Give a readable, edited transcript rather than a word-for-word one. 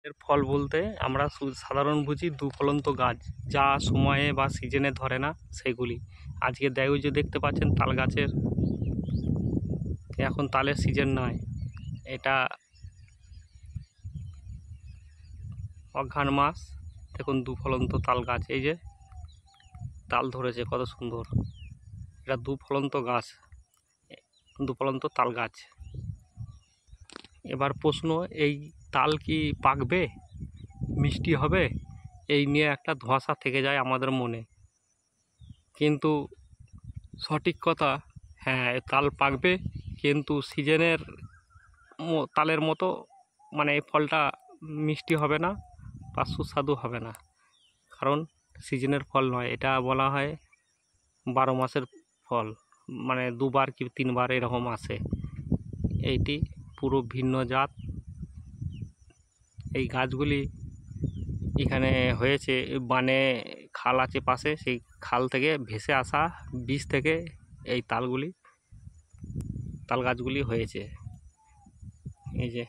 এর ফল বলতে আমরা সাধারণ বুঝি দুফলন্ত গাছ, যা সময়ে বা সিজনে ধরে না সেগুলি। আজকে ওই যে দেখতে পাচ্ছেন তাল গাছের, এখন তালের সিজন নয়, এটা অঘ্রাণ মাস। দেখুন দুফলন্ত তাল গাছ, এই যে তাল ধরেছে কত সুন্দর। এটা দুফলন্ত গাছ, দুফলন্ত তাল গাছ। এবার প্রশ্ন, এই তাল কি পাকবে, মিষ্টি হবে, এই নিয়ে একটা ধোঁয়াশা থেকে যায় আমাদের মনে। কিন্তু সঠিক কথা, হ্যাঁ তাল পাকবে, কিন্তু সিজনের তালের মতো মানে এই ফলটা মিষ্টি হবে না বা সুস্বাদু হবে না, কারণ সিজনের ফল নয়। এটা বলা হয় 12 মাসের ফল, মানে 2বার কি 3বার এরকম আসে। এইটি পুরো ভিন্ন জাত। এই গাছগুলি এখানে হয়েছে, বানে খাল আছে পাশে, সেই খাল থেকে ভেসে আসা বীজ থেকে এই তাল গাছগুলি হয়েছে। এই যে